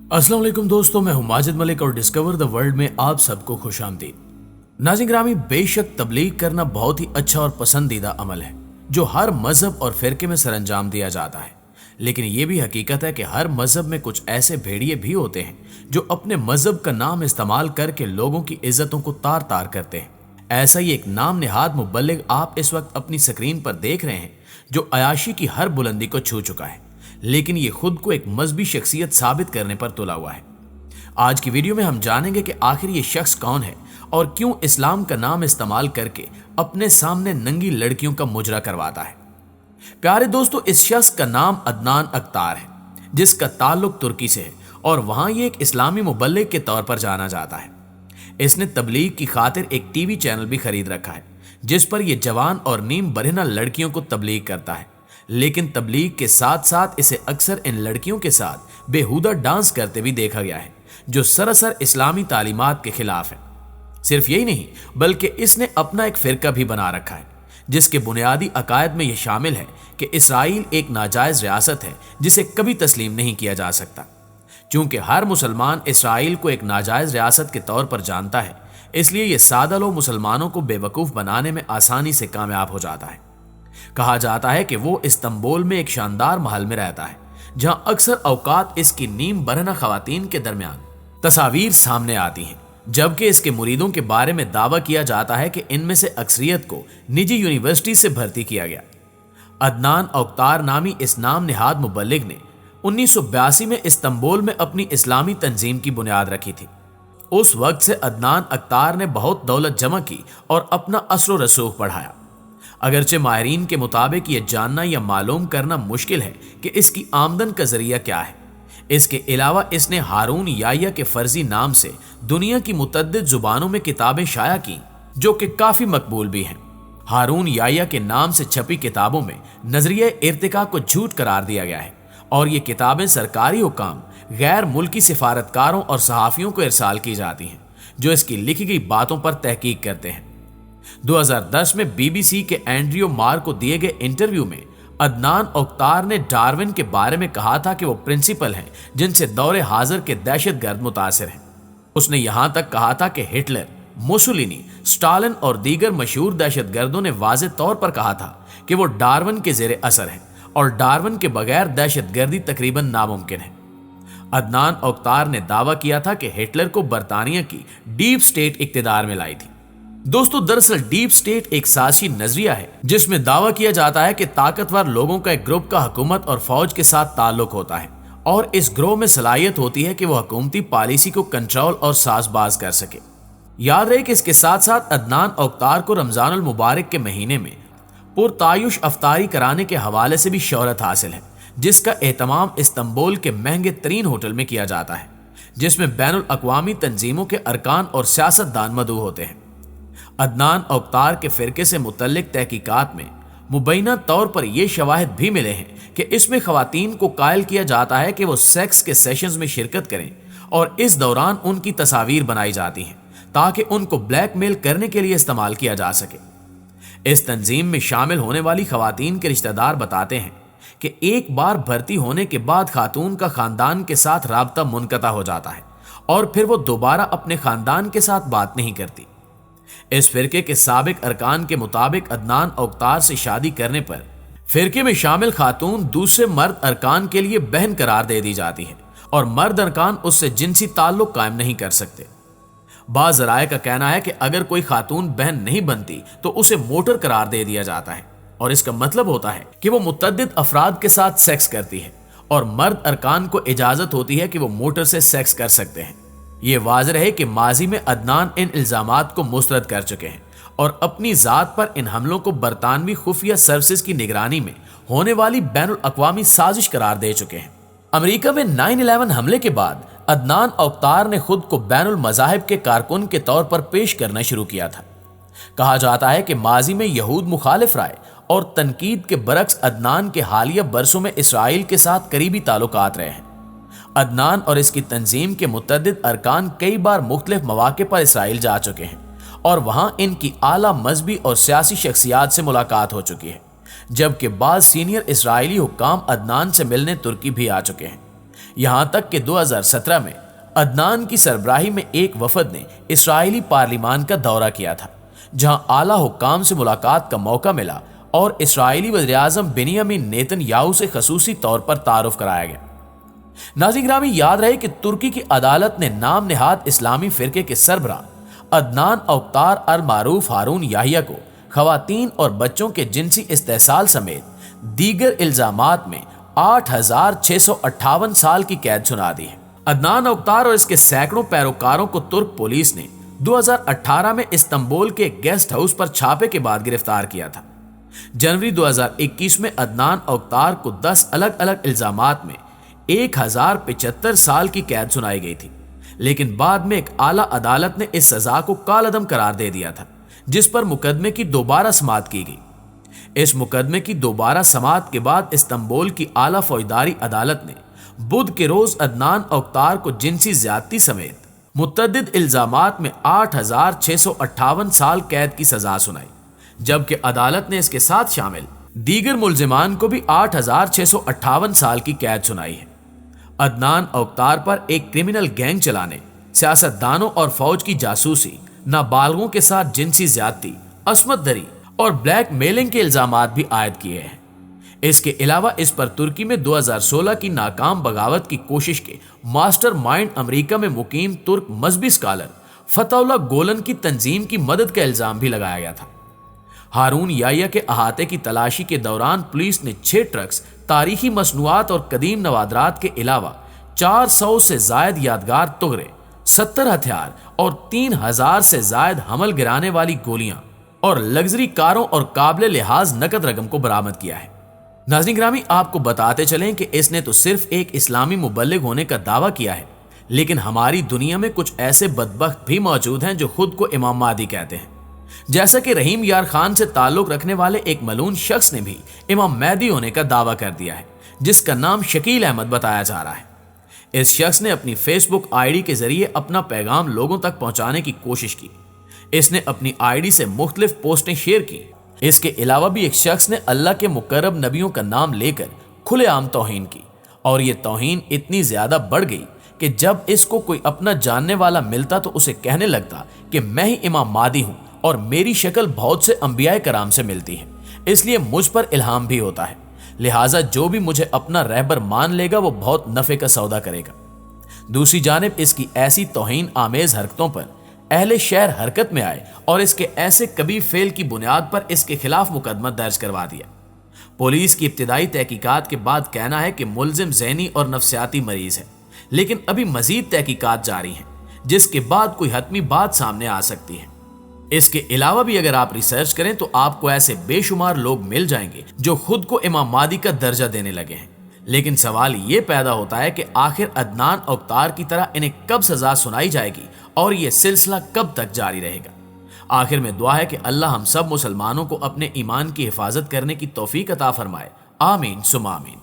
अस्सलाम वालेकुम दोस्तों, मैं हूं माजिद मलिक और डिस्कवर द वर्ल्ड में आप सबको खुशामदीद। नाज़रीन ग्रामी, बेशक तबलीग करना बहुत ही अच्छा और पसंदीदा अमल है जो हर मजहब और फिरके में सरअंजाम दिया जाता है। लेकिन ये भी हकीकत है कि हर मजहब में कुछ ऐसे भेड़िए भी होते हैं जो अपने मजहब का नाम इस्तेमाल करके लोगों की इज्जतों को तार तार करते हैं। ऐसा ही एक नाम निहाद मुबल्लिग आप इस वक्त अपनी स्क्रीन पर देख रहे हैं जो अयाशी की हर बुलंदी को छू चुका है, लेकिन ये खुद को एक मजहबी शख्सियत साबित करने पर तुला हुआ है। आज की वीडियो में हम जानेंगे कि आखिर ये शख्स कौन है और क्यों इस्लाम का नाम इस्तेमाल करके अपने सामने नंगी लड़कियों का मुजरा करवाता है। प्यारे दोस्तों, इस शख्स का नाम अदनान अख्तार है, जिसका ताल्लुक तुर्की से है और वहां ये एक इस्लामी मुबल्लिग के तौर पर जाना जाता है। इसने तबलीग की खातिर एक टीवी चैनल भी खरीद रखा है जिस पर यह जवान और नीम बरहना लड़कियों को तबलीग करता है। लेकिन तबलीग के साथ साथ इसे अक्सर इन लड़कियों के साथ बेहुदा डांस करते भी देखा गया है जो सरासर इस्लामी तालीमात के खिलाफ है। सिर्फ यही नहीं बल्कि इसने अपना एक फिरका भी बना रखा है जिसके बुनियादी अकायद में यह शामिल है कि इसराइल एक नाजायज रियासत है जिसे कभी तस्लीम नहीं किया जा सकता। चूंकि हर मुसलमान इसराइल को एक नाजायज रियासत के तौर पर जानता है, इसलिए यह सादा लो मुसलमानों को बेवकूफ बनाने में आसानी से कामयाब हो जाता है। कहा जाता है कि वो इस्तांबुल में एक शानदार महल में रहता है जहां अक्सर औकात इसकी नीम बरहना खवातीन के दरमियान तस्वीर सामने आती हैं, जबकि इसके मुरीदों के बारे में दावा किया जाता है कि इनमें से अक्सरियत को निजी यूनिवर्सिटी से भर्ती किया गया। अदनान अख्तार नामी इस नाम निहाद मुबल्लिग ने 1982 में इस्तांबुल में अपनी इस्लामी तंजीम की बुनियाद रखी थी। उस वक्त से अदनान अख्तार ने बहुत दौलत जमा की और अपना असर व रसूख बढ़ाया। अगरचे माहिरीन के मुताबिक यह जानना या मालूम करना मुश्किल है कि इसकी आमदन का जरिया क्या है। इसके अलावा इसने हारून याह्या के फर्जी नाम से दुनिया की मुतद्दिद जुबानों में किताबें शाया की जो कि काफी मकबूल भी हैं। हारून याह्या के नाम से छपी किताबों में नजरिया इर्तिका को झूठ करार दिया गया है और ये किताबें सरकारी हुकाम, गैर मुल्की सिफारतकारों और सहाफियों को इरसाल की जाती हैं जो इसकी लिखी गई बातों पर तहकीक करते हैं। 2010 में बीबीसी के एंड्रियो मार को दिए गए इंटरव्यू में अदनान अख्तार ने डार्विन के बारे में कहा था कि वो प्रिंसिपल हैं जिनसे दौरे हाजिर के दहशतगर्द मुतासिर हैं। उसने यहां तक कहा था कि हिटलर, मुसोलिनी, स्टालिन और दीगर मशहूर दहशतगर्दों ने वाज़ेह तौर पर कहा था कि वो डार्विन के जेरे असर हैं और डार्विन के बगैर दहशतगर्दी तकरीबन नामुमकिन है। अदनान अख्तार ने दावा किया था कि हिटलर को बरतानिया की डीप स्टेट इक्तिदार में लाई थी। दोस्तों, दरअसल डीप स्टेट एक साजिशी नजरिया है जिसमें दावा किया जाता है कि ताकतवर लोगों का एक ग्रुप का हुकूमत और फौज के साथ ताल्लुक होता है और इस ग्रोह में सलाहियत होती है कि वो हुकूमती पॉलिसी को कंट्रोल और साजबाज कर सके। याद रहे कि इसके साथ साथ अदनान अख्तार को रमजानुल मुबारक के महीने में पुरतायुश अफ्तारी कराने के हवाले से भी शोहरत हासिल है, जिसका एहतमाम इस्तांबुल के महंगे तरीन होटल में किया जाता है जिसमें बैनुल अक़वामी तंजीमों के अरकान और सियासतदान मदऊ होते हैं। अदनान अख्तार के फिरके से मुतल्लिक तहकीकात में मुबैना तौर पर यह शवाहिद भी मिले हैं कि इसमें खवातीन को कायल किया जाता है कि वो सेक्स के सेशंस में शिरकत करें और इस दौरान उनकी तस्वीर बनाई जाती हैं ताकि उनको ब्लैकमेल करने के लिए इस्तेमाल किया जा सके। इस तंजीम में शामिल होने वाली खवातीन के रिश्तेदार बताते हैं कि एक बार भर्ती होने के बाद खातून का खानदान के साथ राब्ता मुनक़ता हो जाता है और फिर वो दोबारा अपने खानदान के साथ बात नहीं करती। इस फिरके के साबिक अरकान के मुताबिक अदनान अख्तार से शादी करने पर फिरके में शामिल खातून दूसरे मर्द अरकान के लिए बहन करार दे दी जाती है और मर्द अरकान उससे जिनसी ताल्लुक कायम नहीं कर सकते। बाज़ ज़राए का कहना है कि अगर कोई खातून बहन नहीं बनती तो उसे मोटर करार दे दिया जाता है और इसका मतलब होता है कि वो मुतद्दिद अफराद के साथ सेक्स करती है और मर्द अरकान को इजाजत होती है कि वो मोटर से सेक्स कर सकते हैं। ये वाज़ेह है कि माजी में अदनान इन इल्जामात को मुस्तरद कर चुके हैं और अपनी जात पर इन हमलों को बरतानवी खुफिया सर्विसेज की निगरानी में होने वाली बैनुल अक़वामी साजिश करार दे चुके हैं। अमेरिका में 9/11 हमले के बाद अदनान अख्तार ने खुद को बैनुल मज़ाहिब के कारकुन के तौर पर पेश करना शुरू किया था। कहा जाता है कि माजी में यहूद मुखालिफ राय और तनकीद के बरक्स अदनान के हालिया बरसों में इसराइल के साथ करीबी ताल्लुकात रहे हैं। अदनान और इसकी तंजीम के मुतद्दिद अरकान कई बार मुख्तलिफ मौके पर इसराइल जा चुके हैं और वहां इनकी आला मजहबी और सियासी शख्सियात से मुलाकात हो चुकी है, जबकि बाद सीनियर इसराइली हुक्काम अदनान से मिलने तुर्की भी आ चुके हैं। یہاں تک کہ 2017 میں عدنان کی سربراہی میں ایک وفد نے اسرائیلی پارلیمان کا دورہ کیا تھا، جہاں اعلیٰ حکام سے ملاقات کا موقع ملا اور اسرائیلی وزیراعظم بنیامین نیتن یاہو سے خصوصی طور پر تعارف کرایا گیا۔ ناظرین گرامی، یاد رہے کہ ترکی کی عدالت نے نام نہاد اسلامی فرقے کے سربراہ عدنان اوکتار المعروف ہارون یحییٰ کو خواتین اور بچوں کے جنسی استحصال سمیت دیگر الزامات میں 8,658 سال کی قید سنا دی ہے۔ عدنان اوکتار اور اس کے سینکڑوں پیروکاروں کو ترک پولیس نے 2018 میں استنبول کے گیسٹ ہاؤس پر چھاپے کے بعد گرفتار کیا تھا۔ جنوری 2021 میں عدنان اوکتار کو 10 الگ الگ الزامات میں 1,075 سال کی قید سنائی گئی تھی، لیکن بعد میں ایک اعلیٰ عدالت نے اس سزا کو کالعدم قرار دے دیا تھا، جس پر مقدمے کی دوبارہ سماعت کی گئی۔ اس مقدمے کی دوبارہ سماعت کے بعد استنبول کی اعلیٰ فوجداری عدالت نے بدھ کے روز عدنان اوکتار کو جنسی زیادتی سمیت متعدد الزامات میں 8,658 سال قید کی سزا سنائی، جبکہ عدالت نے اس کے ساتھ شامل دیگر ملزمان کو بھی 8,658 سال کی قید سنائی ہے۔ عدنان اوکتار پر ایک کرمنل گینگ چلانے، سیاستدانوں اور فوج کی جاسوسی، نابالغوں کے ساتھ جنسی زیادتی، عصمت دری اور بلیک میلنگ کے الزامات بھی عائد کیے ہیں۔ اس کے علاوہ اس پر ترکی میں 2016 کی ناکام بغاوت کی کوشش کے ماسٹر مائنڈ امریکہ میں مقیم ترک مذہبی اسکالر فتح اللہ گولن کی تنظیم کی مدد کا الزام بھی لگایا گیا تھا۔ ہارون یحییٰ کے احاطے کی تلاشی کے دوران پولیس نے 6 ٹرکس تاریخی مصنوعات اور قدیم نوادرات کے علاوہ 400 سے زائد یادگار تغرے، 70 ہتھیار اور 3,000 سے زائد حمل گرانے والی گولیاں اور لگژری کاروں اور قابل لحاظ نقد رقم کو برآمد کیا ہے۔ ناظرین گرامی، آپ کو بتاتے چلیں کہ اس نے تو صرف ایک اسلامی مبلغ ہونے کا دعویٰ کیا ہے، لیکن ہماری دنیا میں کچھ ایسے بدبخت بھی موجود ہیں جو خود کو امام مہدی کہتے ہیں، جیسا کہ رحیم یار خان سے تعلق رکھنے والے ایک ملعون شخص نے بھی امام مہدی ہونے کا دعویٰ کر دیا ہے، جس کا نام شکیل احمد بتایا جا رہا ہے۔ اس شخص نے اپنی فیس بک آئی ڈی کے ذریعے اپنا پیغام لوگوں تک پہنچانے کی کوشش کی۔ اس نے اپنی آئی ڈی سے مختلف پوسٹیں شیئر کی۔ اس کے علاوہ بھی ایک شخص نے اللہ کے مقرب نبیوں کا نام لے کر کھلے عام توہین کی، اور یہ توہین اتنی زیادہ بڑھ گئی کہ جب اس کو کوئی اپنا جاننے والا ملتا تو اسے کہنے لگتا کہ میں ہی امام مہدی ہوں اور میری شکل بہت سے انبیاء کرام سے ملتی ہے، اس لیے مجھ پر الہام بھی ہوتا ہے، لہٰذا جو بھی مجھے اپنا رہبر مان لے گا وہ بہت نفع کا سودا کرے گا۔ دوسری جانب اس کی ایسی توہین آمیز حرکتوں پر اہل شہر حرکت میں آئے اور اس کے ایسے کبھی فعل کی بنیاد پر اس کے خلاف مقدمہ درج کروا دیا۔ پولیس کی ابتدائی تحقیقات کے بعد کہنا ہے کہ ملزم ذہنی اور نفسیاتی مریض ہے، لیکن ابھی مزید تحقیقات جاری ہیں، جس کے بعد کوئی حتمی بات سامنے آ سکتی ہے۔ اس کے علاوہ بھی اگر آپ ریسرچ کریں تو آپ کو ایسے بے شمار لوگ مل جائیں گے جو خود کو امام مہدی کا درجہ دینے لگے ہیں، لیکن سوال یہ پیدا ہوتا ہے کہ آخر عدنان اوکتار کی طرح انہیں کب سزا سنائی جائے گی اور یہ سلسلہ کب تک جاری رہے گا۔ آخر میں دعا ہے کہ اللہ ہم سب مسلمانوں کو اپنے ایمان کی حفاظت کرنے کی توفیق عطا فرمائے، آمین ثم آمین۔